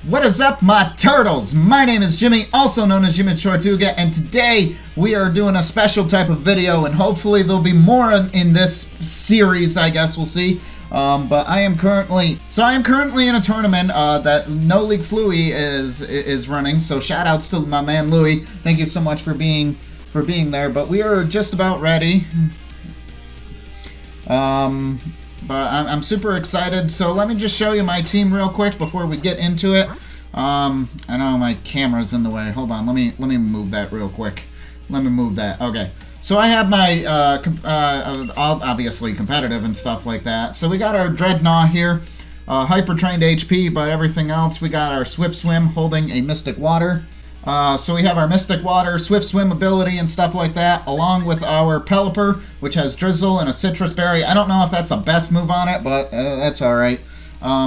What is up, my turtles? My name is Jimmy, also known as YmmijTortuga, and today we are doing a special type of video, and hopefully there'll be more in this series, I guess we'll see. But I am currently in a tournament that NoLeaksLouiee is running. So shout outs to my man Louie. Thank you so much for being there. But we are just about ready. But I'm super excited. So let me just show you my team real quick before we get into it. I know my camera's in the way. Hold on. Let me move that real quick. Let me move that. Okay. So I have my obviously competitive and stuff like that. So we got our Dreadnought here, hyper trained HP, but everything else we got our Swift Swim holding a Mystic Water. So we have our Mystic Water, Swift Swim ability and stuff like that, along with our Pelipper, which has Drizzle and a Citrus Berry. I don't know if that's the best move on it, but that's alright.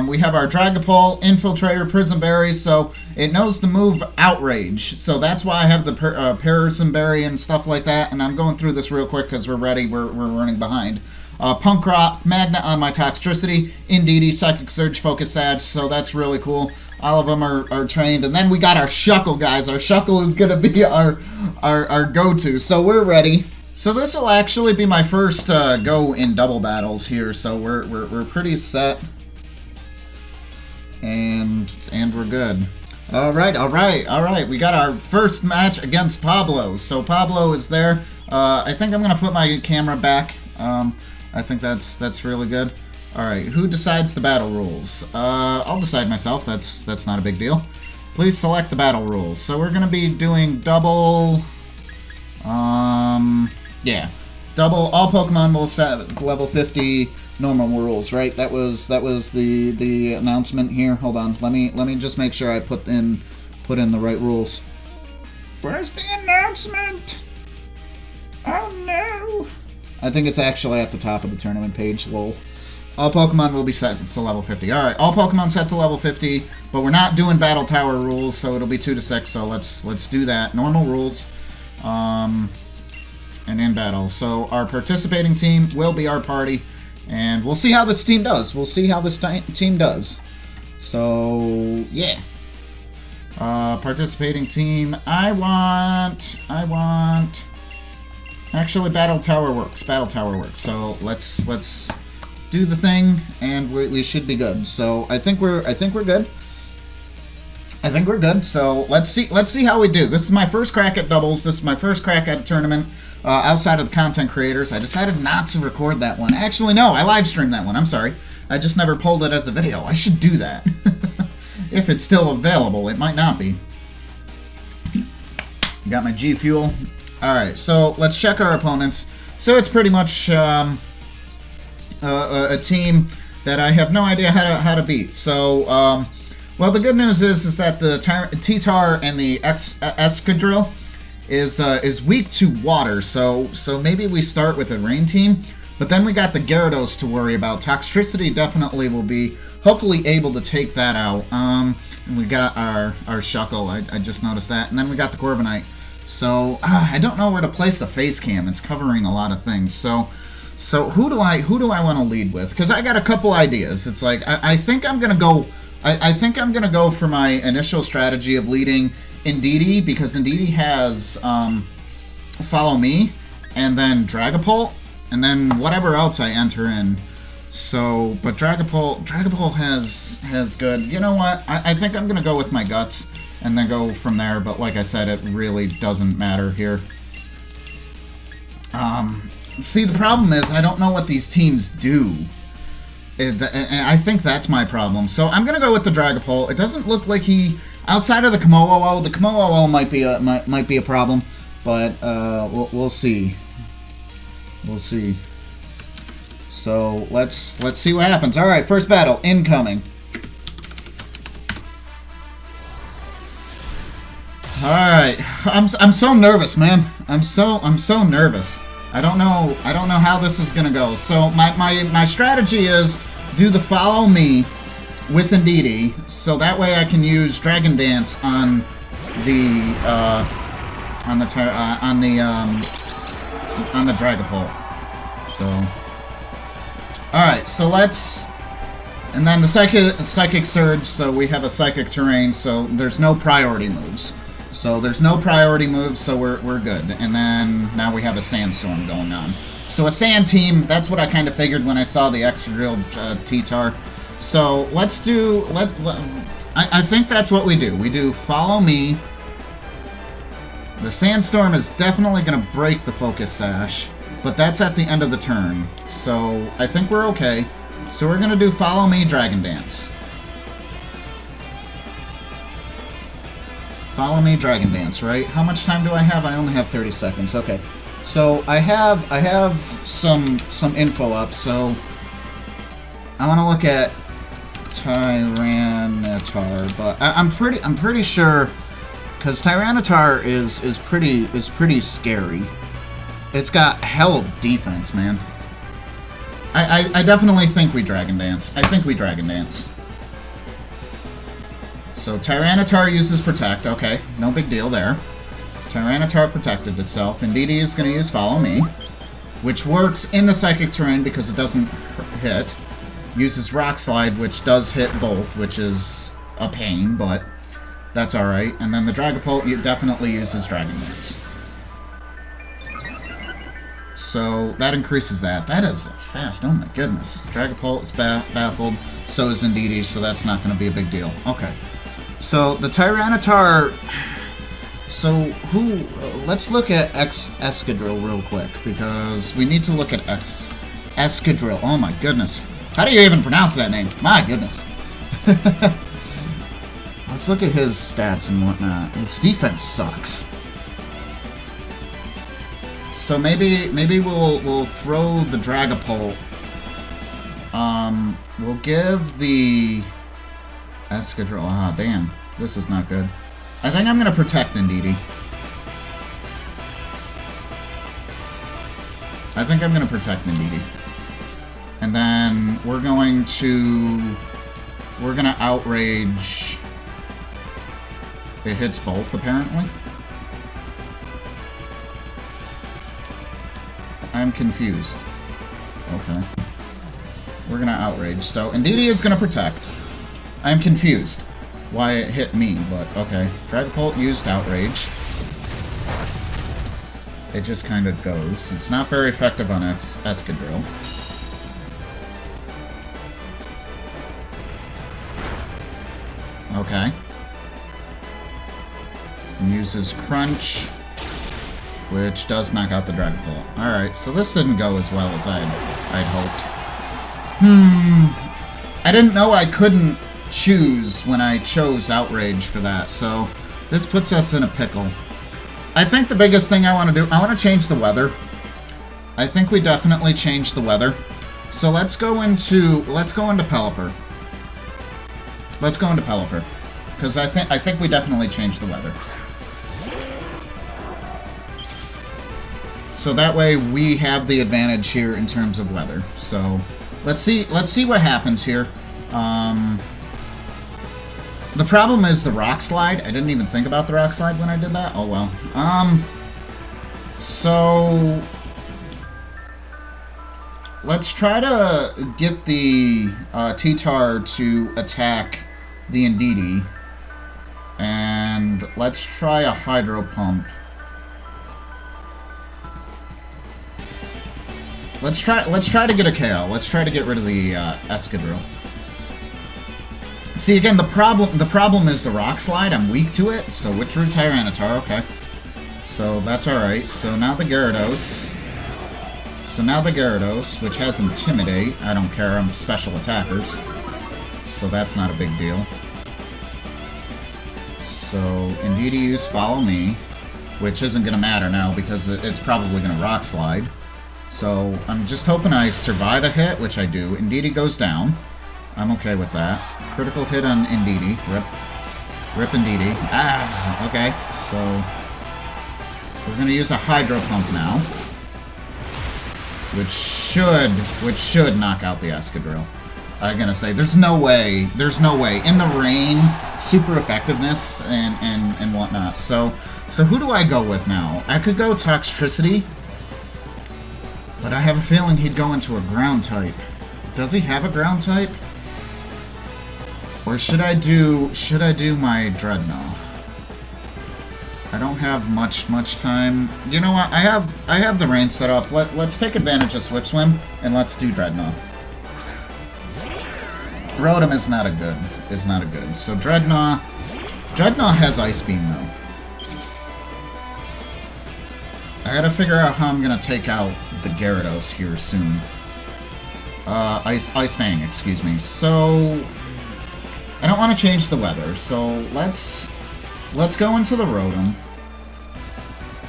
We have our Dragapult, Infiltrator, Prism Berry, so it knows the move Outrage. So that's why I have the Prism Berry and stuff like that, and I'm going through this real quick because we're ready, we're running behind. Punk Rock, Magnet on my Toxtricity, Indeedee, Psychic Surge, Focus Edge, so that's really cool. All of them are trained. And then we got our Shuckle, guys. Our Shuckle is going to be our go-to. So we're ready. So this will actually be my first go in double battles here. So we're pretty set. And we're good. All right. We got our first match against Pablo. So Pablo is there. I think I'm going to put my camera back. I think that's really good. Alright, who decides the battle rules? I'll decide myself, that's not a big deal. Please select the battle rules. So we're gonna be doing double, yeah. Double, all Pokemon will set level 50 normal rules, right? That was the announcement here. Hold on, let me just make sure I put in the right rules. Where's the announcement? Oh no! I think it's actually at the top of the tournament page, lol. All Pokemon will be set to level 50. Alright, all Pokemon set to level 50, but we're not doing Battle Tower rules, so it'll be 2 to 6, so let's do that. Normal rules, and in battle. So our participating team will be our party, and we'll see how this team does. Team does. So, yeah. Participating team, I want... Actually, Battle Tower works. So let's do the thing, and we should be good. So I think we're good. So let's see how we do. This is my first crack at doubles. This is my first crack at a tournament outside of the content creators. I decided not to record that one. Actually, no, I live streamed that one. I'm sorry. I just never pulled it as a video. I should do that. If it's still available. It might not be. Got my G Fuel. Alright, so let's check our opponents. So it's pretty much a team that I have no idea how to beat. So, well, the good news is that the T-Tar and the Escadrille is weak to water. So maybe we start with a rain team, but then we got the Gyarados to worry about. Toxtricity definitely will be hopefully able to take that out. And we got our Shuckle. I just noticed that, and then we got the Corviknight. So I don't know where to place the face cam. It's covering a lot of things. So who do I want to lead with? Because I got a couple ideas. It's like I think I'm gonna go. I think I'm gonna go for my initial strategy of leading Indeedee, because Indeedee has Follow Me, and then Dragapult, and then whatever else I enter in. So, but Dragapult has good. You know what? I think I'm gonna go with my guts and then go from there, but like I said, it really doesn't matter here. See, the problem is I don't know what these teams do. I think that's my problem. So I'm gonna go with the Dragapult. It doesn't look like he, outside of the Komodo, the Komodo might be a problem, but we'll see. We'll see. So let's see what happens. All right, first battle incoming. Alright, I'm so nervous, man. I'm so nervous. I don't know how this is gonna go. So my strategy is do the Follow Me with Indeedee, so that way I can use Dragon Dance on the Dragapult. So, all right, so let's And then the Psychic Surge, so we have a Psychic Terrain, so there's no priority moves. So there's no priority moves, so we're good. And then now we have a Sandstorm going on. So a Sand Team, that's what I kind of figured when I saw the Excadrill T-Tar. So let's do, I think that's what we do. We do Follow Me. The Sandstorm is definitely going to break the Focus Sash, but that's at the end of the turn. So I think we're okay. So we're going to do Follow Me, Dragon Dance. Follow Me, Dragon Dance, right? How much time do I have? I only have 30 seconds. Okay. So I have some info up. So I want to look at Tyranitar, but I'm pretty sure, because Tyranitar is pretty scary. It's got hell of defense, man. I definitely think we Dragon Dance. I think we Dragon Dance. So Tyranitar uses Protect. Okay, no big deal there. Tyranitar protected itself. Indeedee is going to use Follow Me, which works in the Psychic Terrain because it doesn't hit. Uses Rock Slide, which does hit both, which is a pain, but that's alright. And then the Dragapult definitely uses Dragon Dance. So that increases that. That is fast. Oh my goodness. Dragapult is baffled. So is Indeedee, so that's not going to be a big deal. Okay. So the Tyranitar... So who... let's look at Excadrill real quick, because we need to look at Excadrill. Oh my goodness. How do you even pronounce that name? My goodness. Let's look at his stats and whatnot. Its defense sucks. So maybe we'll throw the Dragapult. We'll give the Excadrill. Ah, damn. This is not good. I think I'm gonna protect Indeedee. I think I'm gonna protect Indeedee. And then we're gonna Outrage. It hits both, apparently. I'm confused. Okay. We're gonna Outrage. So Indeedee is gonna protect. I'm confused why it hit me, but okay. Dragapult used Outrage. It just kind of goes. It's not very effective on Excadrill. Okay. And uses Crunch, which does knock out the Dragapult. Alright, so this didn't go as well as I'd hoped. I didn't know I couldn't choose when I chose Outrage for that, so this puts us in a pickle. I think the biggest thing I want to do, I want to change the weather. I think we definitely changed the weather. So let's go into Pelipper. Let's go into Pelipper, because I think we definitely changed the weather. So that way we have the advantage here in terms of weather. So let's see what happens here. The problem is the Rock Slide. I didn't even think about the Rock Slide when I did that. Oh well. So let's try to get the T-Tar to attack the Indeedee, and let's try a Hydro Pump. Let's try to get a KO. Let's try to get rid of the Excadrill. See, again, the problem is the Rock Slide. I'm weak to it, so withdrew Tyranitar. Okay, so that's all right. So now the Gyarados. Which has Intimidate. I don't care. I'm special attackers, so that's not a big deal. So Indeedee use Follow Me, which isn't gonna matter now because it's probably gonna Rock Slide. So I'm just hoping I survive a hit, which I do. Indeedee goes down. I'm okay with that. Critical hit on Indeedee. Rip Indeedee. Ah, okay. So we're gonna use a Hydro Pump now, which should knock out the Excadrill. I'm gonna say there's no way in the rain, super effectiveness and whatnot. So who do I go with now? I could go Toxtricity, but I have a feeling he'd go into a ground type. Does he have a ground type? Or should I do my Dreadnought? I don't have much time. You know what? I have the rain set up. Let's take advantage of Swift Swim and let's do Dreadnought. Rotom is not a good. So Dreadnought has Ice Beam though. I gotta figure out how I'm gonna take out the Gyarados here soon. Ice Fang, excuse me. So I don't want to change the weather, so let's go into the Rotom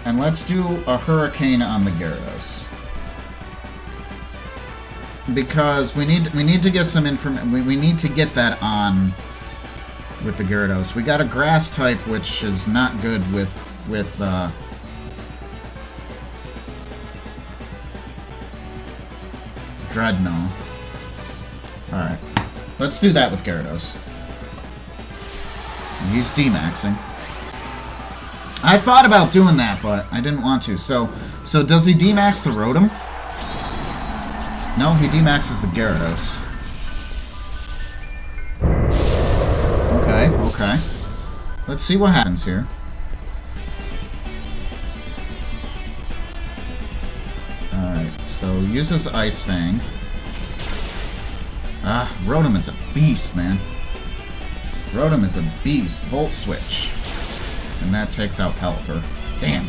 and let's do a Hurricane on the Gyarados. Because we need to get some information. We need to get that on with the Gyarados. We got a Grass type, which is not good with Dreadnought. Alright. Let's do that with Gyarados. He's D-maxing. I thought about doing that, but I didn't want to. So does he D-max the Rotom? No, he D-maxes the Gyarados. Okay. Let's see what happens here. Alright, so uses Ice Fang. Ah, Rotom is a beast, man. Rotom is a beast. Volt Switch. And that takes out Pelipper. Damn.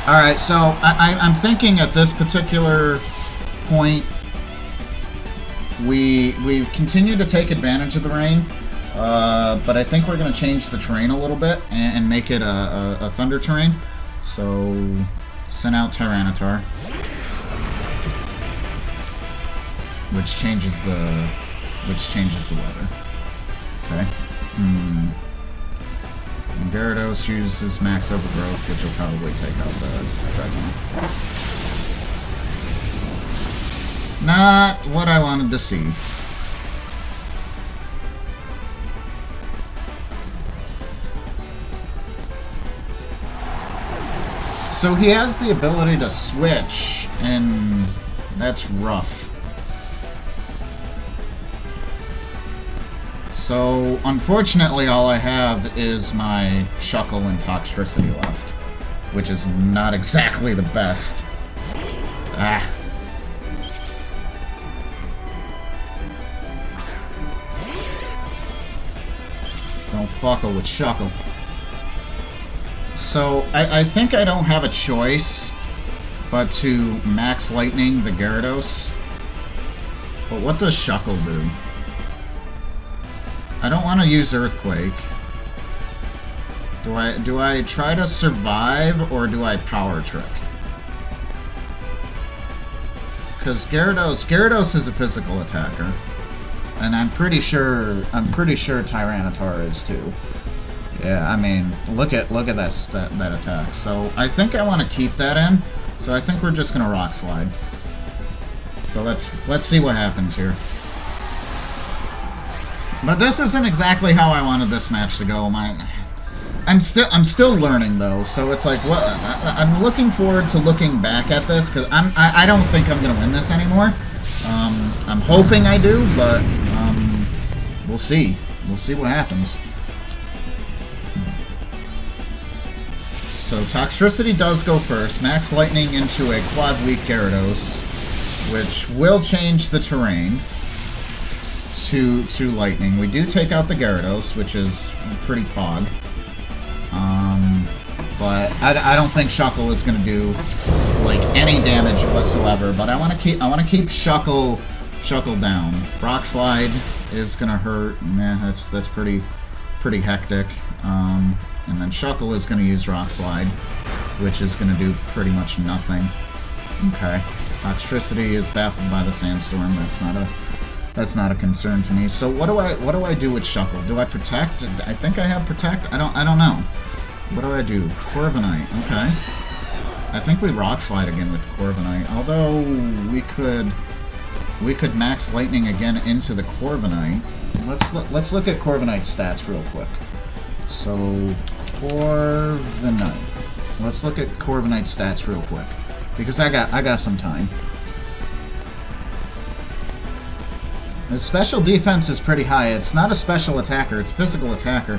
Alright, so I'm thinking at this particular point we continue to take advantage of the rain, but I think we're going to change the terrain a little bit and make it a thunder terrain. So send out Tyranitar, which changes the weather. Okay. And Gyarados uses Max Overgrowth, which will probably take out the Dreadnought. Not what I wanted to see. So he has the ability to switch, and that's rough. So, unfortunately, all I have is my Shuckle and Toxtricity left, which is not exactly the best. Ah. Don't fuckle with Shuckle. So, I think I don't have a choice but to Max Lightning the Gyarados. But what does Shuckle do? I don't want to use Earthquake. Do I try to survive or do I Power Trick? Because Gyarados is a physical attacker, and I'm pretty sure Tyranitar is too. Yeah, I mean, look at that attack. So I think I want to keep that in. So I think we're just gonna Rock Slide. So let's see what happens here. But this isn't exactly how I wanted this match to go. I'm still learning though, so it's like what I'm looking forward to looking back at this because I don't think I'm gonna win this anymore. I'm hoping I do, but we'll see. We'll see what happens. So Toxtricity does go first. Max Lightning into a Quad Weak Gyarados, which will change the terrain to Lightning. We do take out the Gyarados, which is pretty pog. But I don't think Shuckle is going to do like any damage whatsoever. But I want to keep Shuckle down. Rock Slide is going to hurt. Nah, that's pretty hectic. And then Shuckle is going to use Rock Slide, which is going to do pretty much nothing. Okay. Toxtricity is baffled by the Sandstorm. That's not a concern to me. So what do I do with Shuckle? Do I Protect? I think I have Protect. I don't know. What do I do? Corviknight. Okay. I think we Rock Slide again with Corviknight. Although we could Max Lightning again into the Corviknight. Let's look at Corviknight's stats real quick. So Corviknight. Let's look at Corviknight's stats real quick because I got some time. His special defense is pretty high. It's not a special attacker, it's physical attacker.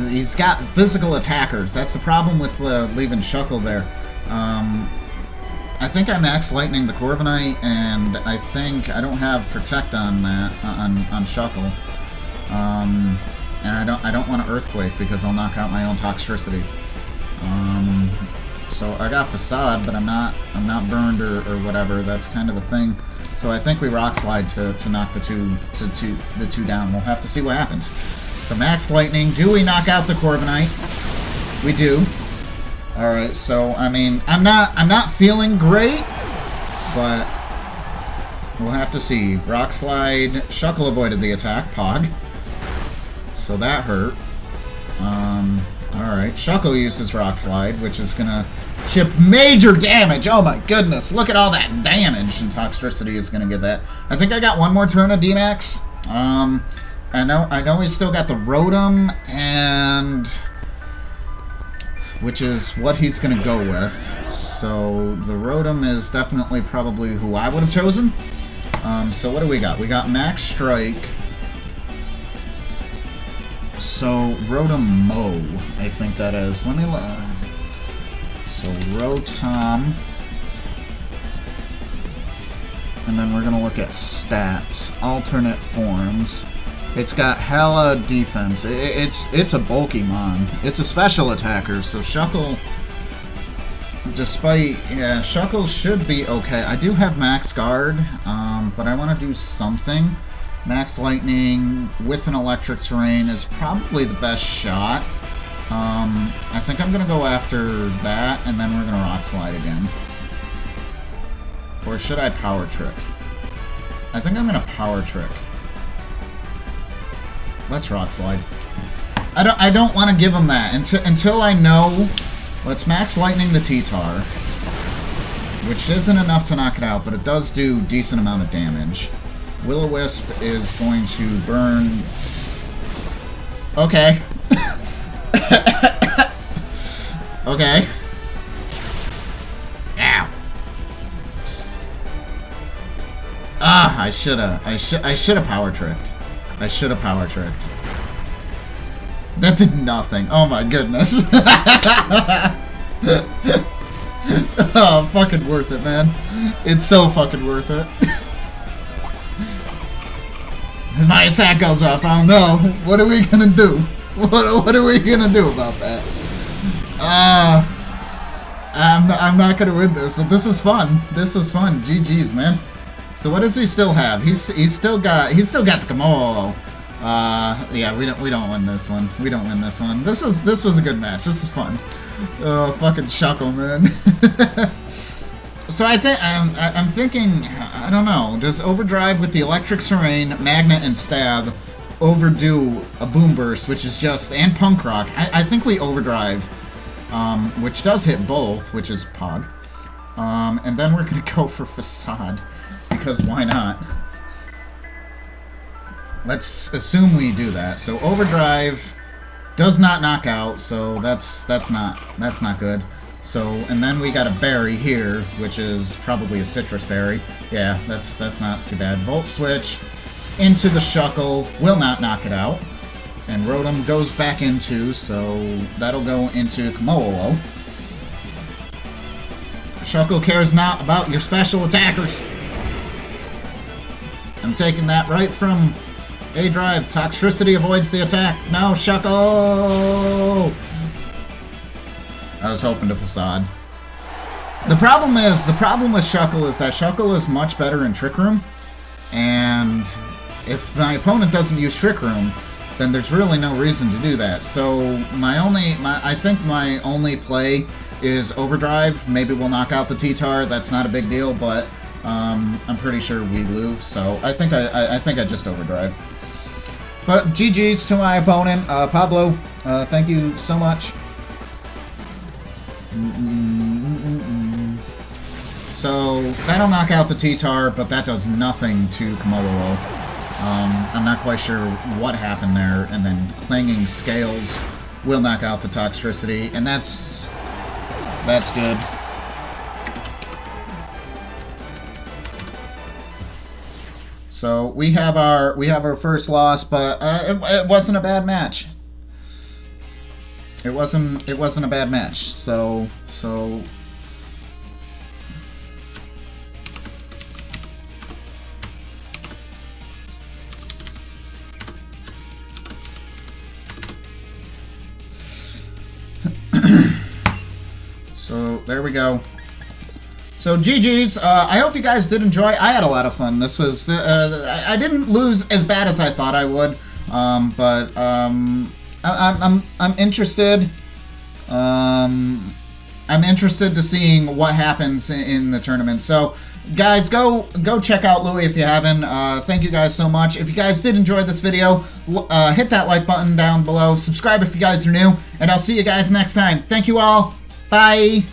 He's got physical attackers. That's the problem with leaving Shuckle there. I think I max lightning the Corviknight, and I think I don't have protect on that on Shuckle. And I don't want to earthquake because I'll knock out my own Toxtricity. So I got Facade, but I'm not burned or whatever. That's kind of a thing. So I think we Rock Slide to knock the two down. We'll have to see what happens. So max lightning. Do we knock out the Corviknight? We do. All right. So I mean, I'm not feeling great, but we'll have to see. Rock Slide. Shuckle avoided the attack. Pog. So that hurt. All right. Shuckle uses Rock Slide, which is gonna chip major damage. Oh my goodness! Look at all that damage, and Toxtricity is gonna get that. I think I got one more turn of D-Max. I know we still got the Rotom, and which is what he's gonna go with. So the Rotom is definitely probably who I would have chosen. So what do we got? We got Max Strike. So Rotom Mo, I think that is. Let me look. So Rotom, and then we're gonna look at stats, alternate forms. It's got hella defense. It's a bulky mon. It's a special attacker. So Shuckle, Shuckle should be okay. I do have max guard, but I want to do something. Max lightning with an electric terrain is probably the best shot. I think I'm gonna go after that, and then we're gonna Rock Slide again. Or should I Power Trick? I think I'm gonna Power Trick. Let's Rock Slide. I don't want to give him that until I know. Let's Max Lightning the T-Tar, which isn't enough to knock it out, but it does do a decent amount of damage. Will-O-Wisp is going to burn. Okay. Okay. Ow. Ah, I should have Power Tricked. I should have Power Tricked. That did nothing. Oh my goodness. Oh, fucking worth it, man. It's so fucking worth it. My attack goes up. I don't know. What are we gonna do? What are we gonna do about that? I'm not gonna win this, but this is fun. This was fun. GG's, man. So what does he still have? He's still got the Komodo. Yeah, we don't win this one. We don't win this one. This was a good match. This is fun. Oh, fucking Shuckle, man. So I'm thinking, I don't know, does Overdrive with the Electric Terrain, Magnet, and Stab overdo a Boom Burst, which is just, and Punk Rock? I think we Overdrive, which does hit both, which is Pog. And then we're going to go for Facade, because why not? Let's assume we do that. So Overdrive does not knock out, so that's not good. So, and then we got a berry here, which is probably a citrus berry. Yeah, that's not too bad. Volt Switch into the Shuckle, will not knock it out. And Rotom goes back into, so that'll go into Komodo. Shuckle cares not about your special attackers. I'm taking that right from A-Drive. Toxtricity avoids the attack. No, Shuckle! I was hoping to Facade. The problem with Shuckle is that Shuckle is much better in Trick Room, and if my opponent doesn't use Trick Room, then there's really no reason to do that. So I think my only play is Overdrive. Maybe we'll knock out the T-Tar. That's not a big deal, but I'm pretty sure we lose. So I think I just Overdrive. But GG's to my opponent, Pablo. Thank you so much. So that'll knock out the T-Tar, but that does nothing to Komodo. I'm not quite sure what happened there, and then Clanging Scales will knock out the Toxtricity, and that's good. So we have our first loss, but it wasn't a bad match. It wasn't a bad match. So. So there we go. So GG's. I hope you guys did enjoy. I had a lot of fun. This was I didn't lose as bad as I thought I would, but I'm interested. I'm interested to seeing what happens in the tournament. So guys, go check out Louie if you haven't. Thank you guys so much. If you guys did enjoy this video, hit that like button down below. Subscribe if you guys are new, and I'll see you guys next time. Thank you all. Bye.